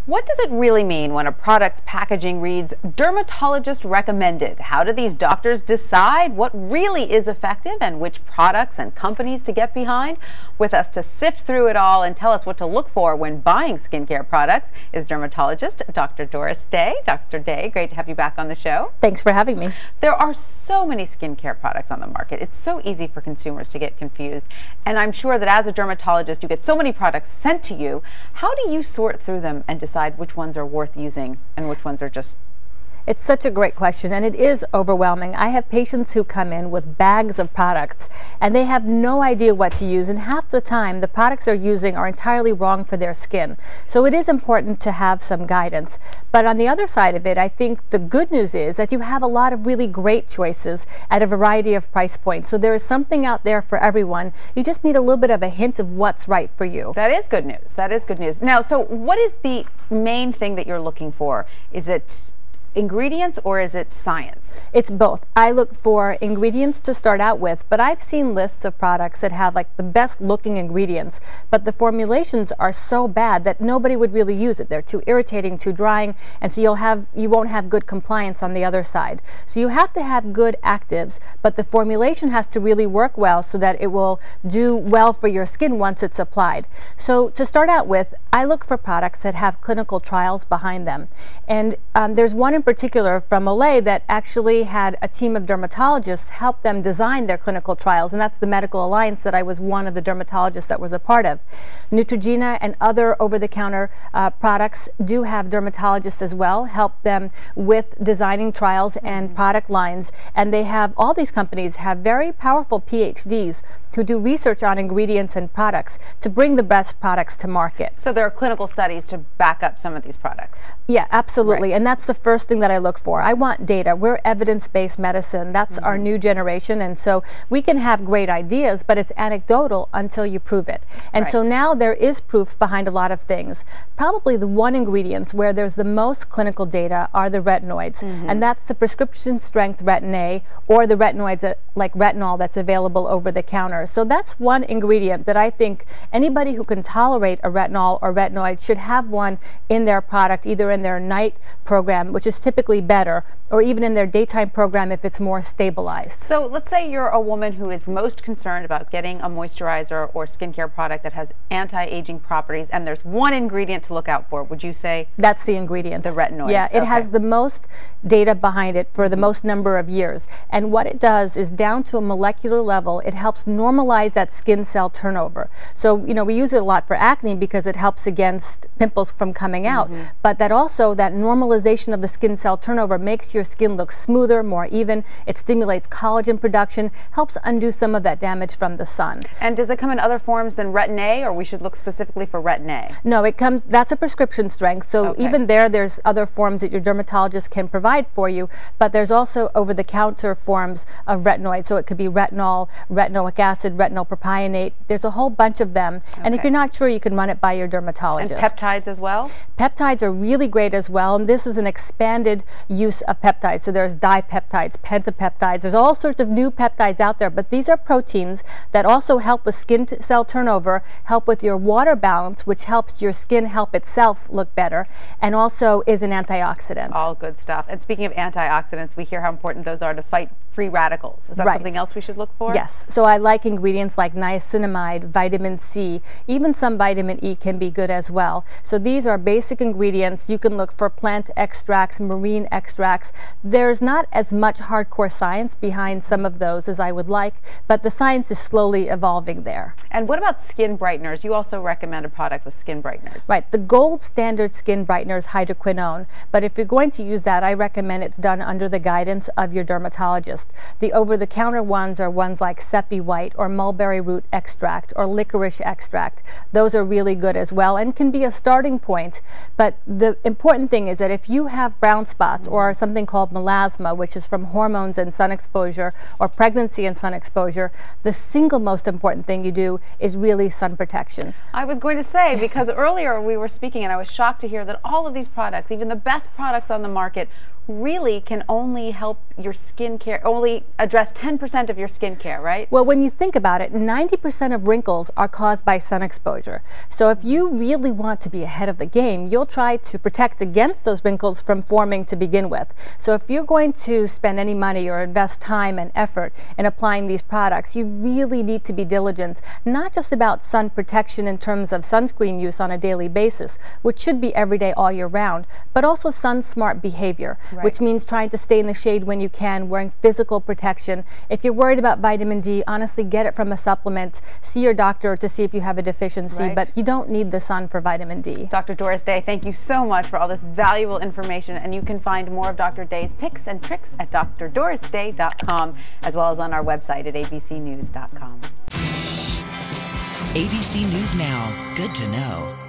What does it really mean when a product's packaging reads dermatologist recommended? How do these doctors decide what really is effective and which products and companies to get behind? With us to sift through it all and tell us what to look for when buying skincare products is dermatologist Dr. Doris Day. Dr. Day, great to have you back on the show. Thanks for having me. There are so many skincare products on the market. It's so easy for consumers to get confused. And I'm sure that as a dermatologist, you get so many products sent to you. How do you sort through them and decide which ones are worth using and which ones are just... It's such a great question, and it is overwhelming. I have patients who come in with bags of products, and they have no idea what to use, and half the time the products they're using are entirely wrong for their skin. So it is important to have some guidance. But on the other side of it, I think the good news is that you have a lot of really great choices at a variety of price points. So there is something out there for everyone. You just need a little bit of a hint of what's right for you. That is good news. That is good news. Now, so what is the main thing that you're looking for? Is it ingredients or is it science? It's both. I look for ingredients to start out with, but I've seen lists of products that have like the best looking ingredients, but the formulations are so bad that nobody would really use it. They're too irritating, too drying, and so you won't have good compliance on the other side. So you have to have good actives, but the formulation has to really work well so that it will do well for your skin once it's applied. So to start out with, I look for products that have clinical trials behind them. And there's one in particular from Olay that actually had a team of dermatologists help them design their clinical trials, and that's the Medical Alliance that I was one of the dermatologists that was a part of. Neutrogena and other over-the-counter products do have dermatologists as well, help them with designing trials and product lines, and they have, all these companies have very powerful PhDs who do research on ingredients and products to bring the best products to market. So there are clinical studies to back up some of these products? Yeah, absolutely. Right. And that's the first thing that I look for. I want data. We're evidence-based medicine. That's our new generation. And so we can have great ideas, but it's anecdotal until you prove it. And so now there is proof behind a lot of things. Probably the one ingredients where there's the most clinical data are the retinoids. And that's the prescription strength retin A or the retinoids like retinol that's available over the counter. So that's one ingredient that I think anybody who can tolerate a retinol or retinoid should have one in their product, either in their night program, which is typically better, or even in their daytime program if it's more stabilized. So let's say you're a woman who is most concerned about getting a moisturizer or skincare product that has anti-aging properties, and there's one ingredient to look out for. Would you say that's the ingredient? The retinoids. Yeah, it has the most data behind it for the most number of years. And what it does is down to a molecular level, it helps normalize that skin cell turnover. So, you know, we use it a lot for acne because it helps against pimples from coming out, but that also, that normalization of the skin cell turnover makes your skin look smoother, more even. It stimulates collagen production, helps undo some of that damage from the sun. And does it come in other forms than retin A, or we should look specifically for retin A? No, it comes, that's a prescription strength, so even there's other forms that your dermatologist can provide for you, but there's also over-the-counter forms of retinoid, so it could be retinol, retinoic acid, retinol propionate. There's a whole bunch of them, and if you're not sure, you can run it by your dermatologist. And peptides as well? Peptides are really great as well, and this is an expanded use of peptides. So there's dipeptides, pentapeptides, there's all sorts of new peptides out there, but these are proteins that also help with skin cell turnover, help with your water balance, which helps your skin help itself look better, and also is an antioxidant. All good stuff. And speaking of antioxidants, we hear how important those are to fight free radicals. Is that something else we should look for? Yes. So I like ingredients like niacinamide, vitamin C, even some vitamin E can be good as well. So these are basic ingredients. You can look for plant extracts, marine extracts. There's not as much hardcore science behind some of those as I would like, but the science is slowly evolving there. And what about skin brighteners? You also recommend a product with skin brighteners. Right. The gold standard skin brightener is hydroquinone, but if you're going to use that, I recommend it's done under the guidance of your dermatologist. The over-the-counter ones are ones like Sepi-white or mulberry root extract or licorice extract. Those are really good as well and can be a starting point. But the important thing is that if you have brown spots or something called melasma, which is from hormones and sun exposure, or pregnancy and sun exposure, the single most important thing you do is really sun protection. I was going to say, because earlier we were speaking and I was shocked to hear that all of these products, even the best products on the market, really can only help your skin care, only address 10% of your skincare, right? Well, when you think about it, 90% of wrinkles are caused by sun exposure. So if you really want to be ahead of the game, you'll try to protect against those wrinkles from forming to begin with. So if you're going to spend any money or invest time and effort in applying these products, you really need to be diligent, not just about sun protection in terms of sunscreen use on a daily basis, which should be every day all year round, but also sun smart behavior, which means trying to stay in the shade when you can, wearing physical protection. If you're worried about vitamin D, honestly get it from a supplement. See your doctor to see if you have a deficiency, but you don't need the sun for vitamin D. Dr. Doris Day, thank you so much for all this valuable information, and you can find more of Dr. Day's picks and tricks at drdorisday.com, as well as on our website at abcnews.com. ABC News Now, good to know.